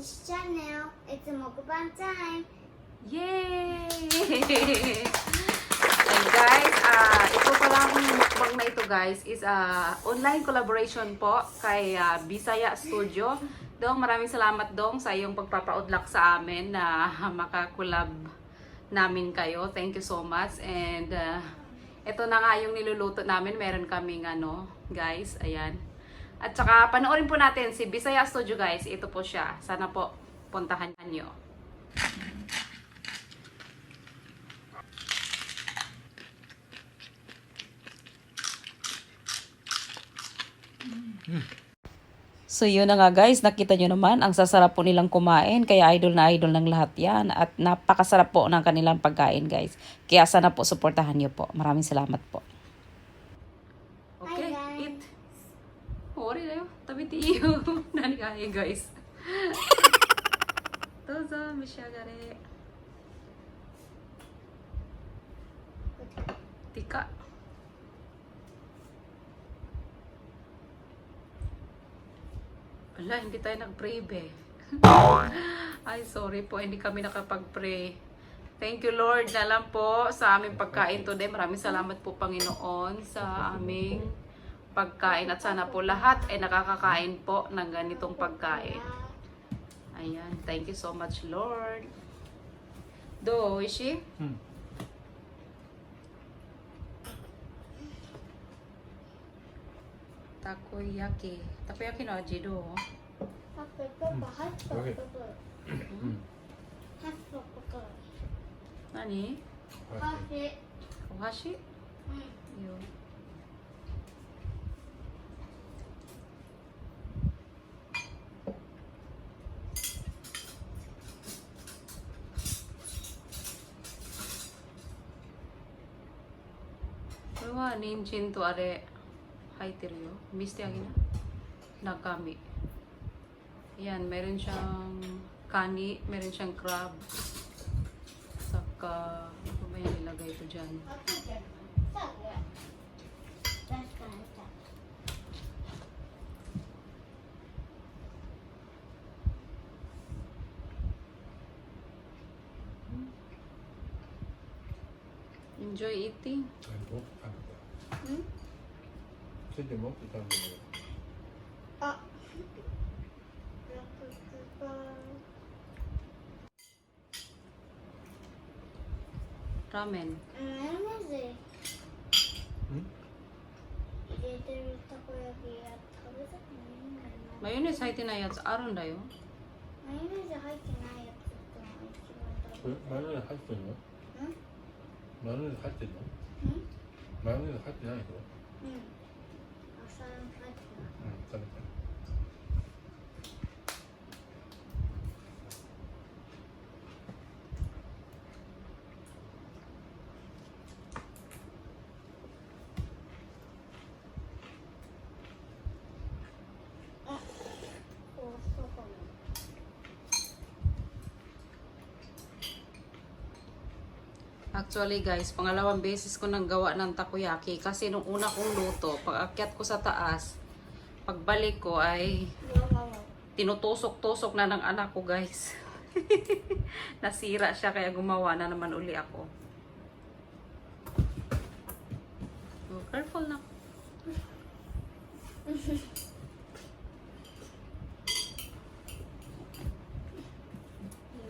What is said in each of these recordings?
this channel. It's a mukbang time. Yay! And guys, ito palang mukbang na ito guys is online collaboration po kay Bisaya Studio. Dong, maraming salamat dong sa iyong pagpapaunlak sa amin na makakulab namin kayo. Thank you so much. And ito na nga yung niluluto namin. Meron kaming guys, ayan. At saka panoorin po natin si Bisaya Studio guys. Ito po siya. Sana po puntahan nyo. So yun na nga guys, nakita nyo naman, ang sasarap po nilang kumain, kaya idol na idol ng lahat yan. At napakasarap po ng kanilang pagkain guys. Kaya sana po supportahan nyo po. Maraming salamat po. Okay, eat. Ori na yun, tabi tiyo. Nani kaya guys. Dozo, mishagare. Tika. Wala, hindi tayo nag-pray be. Ay, sorry po, hindi kami nakapag-pray. Thank you Lord na lang po sa aming pagkain today. Maraming salamat po Panginoon sa aming pagkain. At sana po lahat ay nakakakain po ng ganitong pagkain. Ayan, thank you so much Lord. Do, Ishi? Takoyaki. Takoyaki no aji do? Nani? Ohashi? Yo. Koれは人参とあれ入ってるよ。見せてあげな。Nakami. Yan, meron siyang kani, meron siyang crab. Saka, ano ba yung nilagay ko dyan? Enjoy eating. Hmm? Ramen. Mayonnaise 入ってないやつあるんだよ。マヨネーズ入ってないやつってのが一番食べたい。マヨネーズ入ってるの？マヨネーズ入ってるの？マヨネーズ入ってないの？朝入ってない。食べて。Actually guys, pangalawang beses ko nang gawa ng takoyaki kasi nung una kong luto, pag akyat ko sa taas, pagbalik ko ay tinutusok-tusok na ng anak ko guys. Nasira siya kaya gumawa na naman uli ako. Oh, careful na.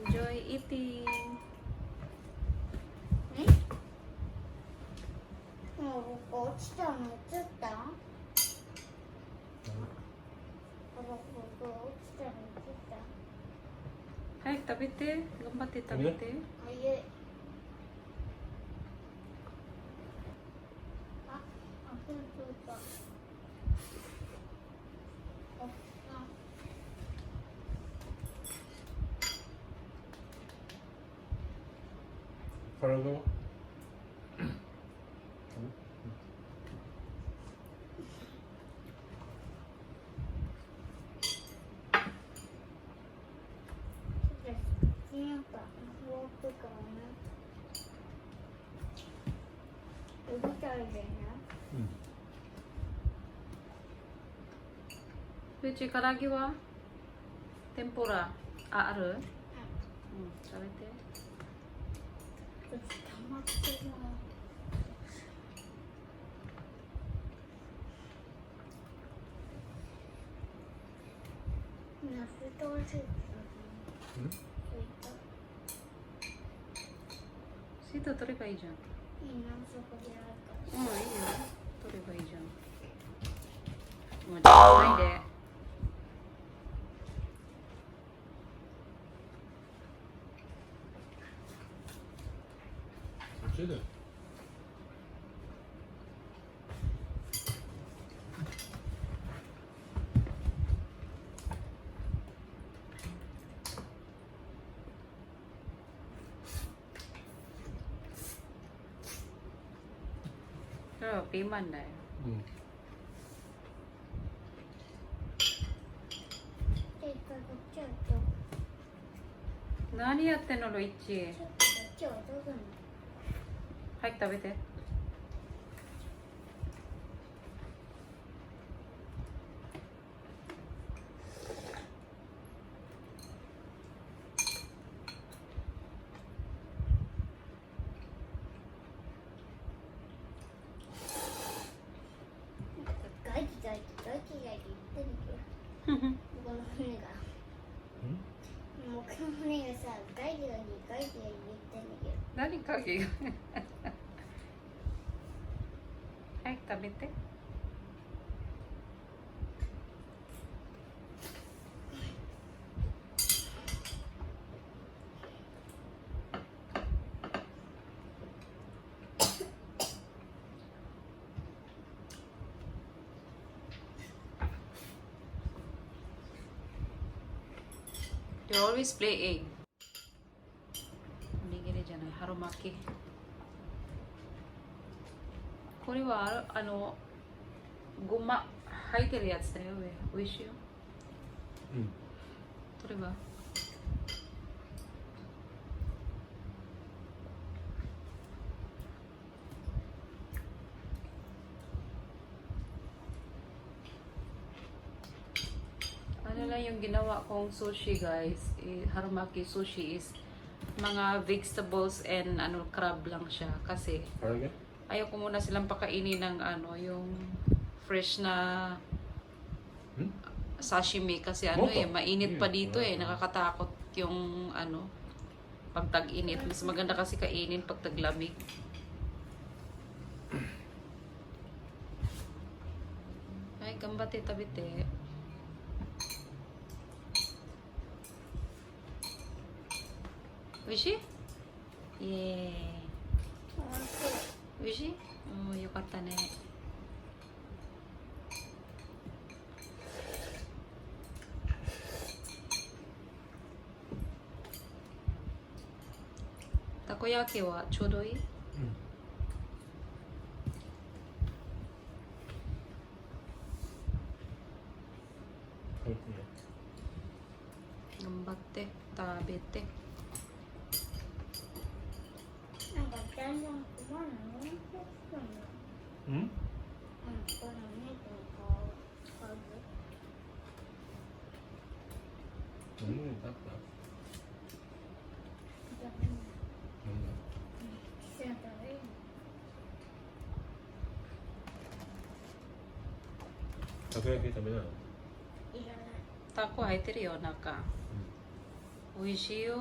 Enjoy eating.落ちたの映った？落ちたの映った？早く食べて。頑張って食べて。はい。あ、そうだ。体は？Uchi, karagi wa? Tempura. あ、ある？うん、食べて。溜まってるな。ナスとスープ。シート取ればいいじゃん。いいな、そこであるから。うん、いいよ。取ればいいじゃん。もう時間ないで。そっちで。それはピーマンだよ。で、こっちはどこ？何やってんの、ロイッチ。こっちはどこなの？はい、食べて。ガキガキガキガキ言ってるけど、この船が。もうこの船がさ、ガキガキガキガキ言ってるけど。何かけが。はい、食べて。You always play egg. おにぎりじゃない、春巻き。これはごま入ってるやつだよ。おいしいよ。取れば。Ano lang yung ginawa kong sushi, guys. Harumaki sushi is mga vegetables and crab lang siya. Kasi ayaw ko muna silang pakainin ng yung fresh na sashimi. Kasi mainit pa dito eh. Nakakatakot yung pag tag-init. Mas maganda kasi kainin pag taglamig. Ay, gambate tabite. Oishi? Yeah. おいしい？うん、よかったね。たこ焼きはちょうどいい？頑張って食べて。なんかだんだん困るのね。この猫の顔使う。たこ焼き食べないの？いらない。タコ入ってるよ、中。おいしいよ。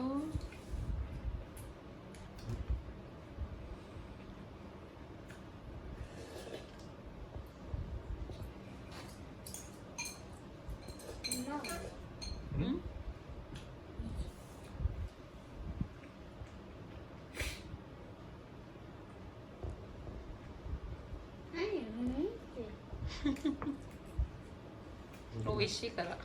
美味しいから。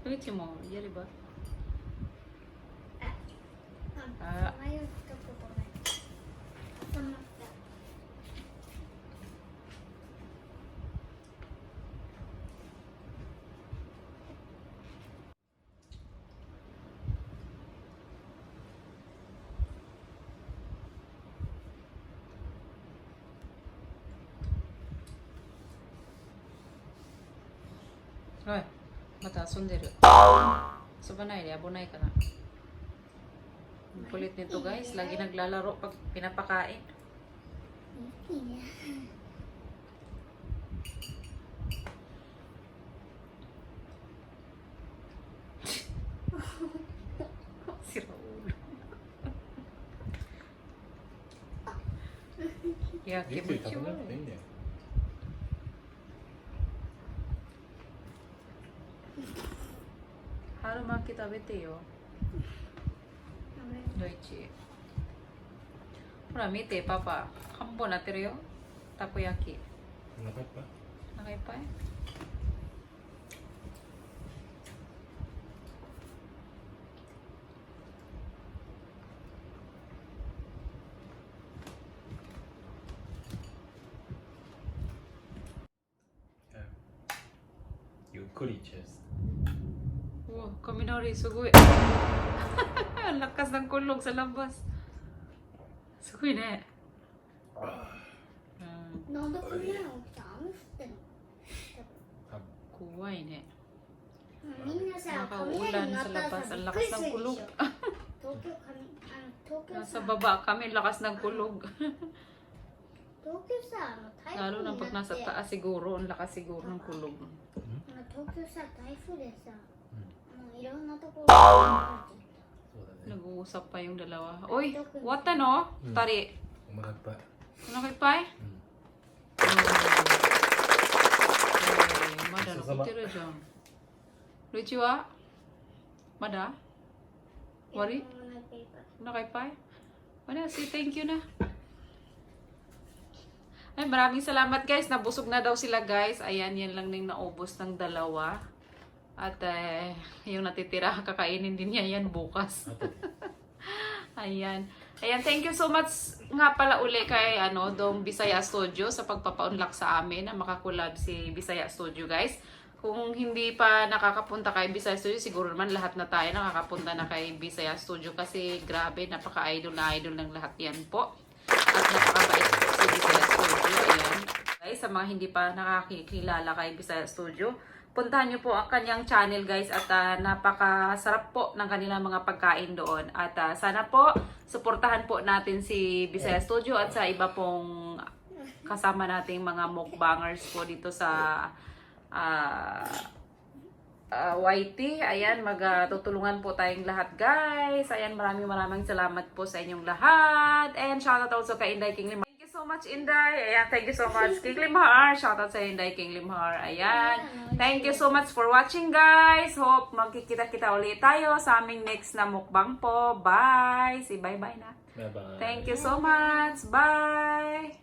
うちもやれば。あ。迷ったことない。挟まった。Ay, mata sunderu. Sabanay, abunay ka na. Ang kulit nito guys, lagi naglalaro pag pinapakain. Sira ulo. Yaki ゆっくり食べなくていいんだよ。春巻き食べてよ。どいち。ほら見てパパ、半分なってるよ。たこ焼き。お腹いっぱい？お腹いっぱい？ゆっくりチェス。Wow, kaminari, sugoy. Ang lakas ng kulog sa labas. Sugoy ne. なんでこんなの起きたのってんの怖いね。みんなさ、 Nakaulan sa labas. Ang lakas ng kulog. 東京さ Nasa baba kami, lakas ng kulog. 東京さ、台風 Lalo に na な pag って nasa taas siguro, ang lakas siguro ng kulog. 東京さ、台風でさ、いろんなところそうだね。 Nag-uusap pa yung dalawa. Uy, what ano? Tari. お腹いっぱい。 Ano kay Pai? うん。 Mada, nakitira dyan. Luchi wa? Mada? Wari? Ano kay Pai? Wala, say thank you na. Ay, maraming salamat guys. Nabusog na daw sila guys. Ayan, yan lang yung naubos ng dalawa. At yung natitira, kakainin din niya yan bukas. Ayan. Ayan, thank you so much nga pala uli kay Dong Bisaya Studio sa pagpapaunlak sa amin na makakulab si Bisaya Studio guys. Kung hindi pa nakakapunta kay Bisaya Studio, siguro naman lahat na tayo nakakapunta na kay Bisaya Studio kasi grabe, napaka-idol na idol ng lahat yan po. At napakabait po si Bisaya Studio. Ayan. Guys, sa mga hindi pa nakakilala kay Bisaya Studio, puntahan nyo po ang kanyang channel guys at napakasarap po ng kanilang mga pagkain doon. At sana po, suportahan po natin si Bisaya Studio at sa iba pong kasama nating mga mukbangers po dito sa YT. Ayan, magtutulungan po tayong lahat guys. Ayan, maraming salamat po sa inyong lahat. And shoutout also kay Inday King Limar. Thank you so much Inday. Ayan, thank you so much King Limar. Shoutout sa Inday King Limar. Ayan, thank you so much for watching guys. Hope magkikita-kita ulit tayo sa aming next na mukbang po. Bye! Say bye-bye na. Bye-bye. Thank you so much. Bye!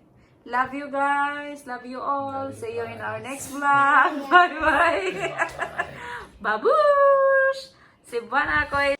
Love you guys. Love you all. See you in our next vlog. Bye-bye. Babush! Si Buwan ako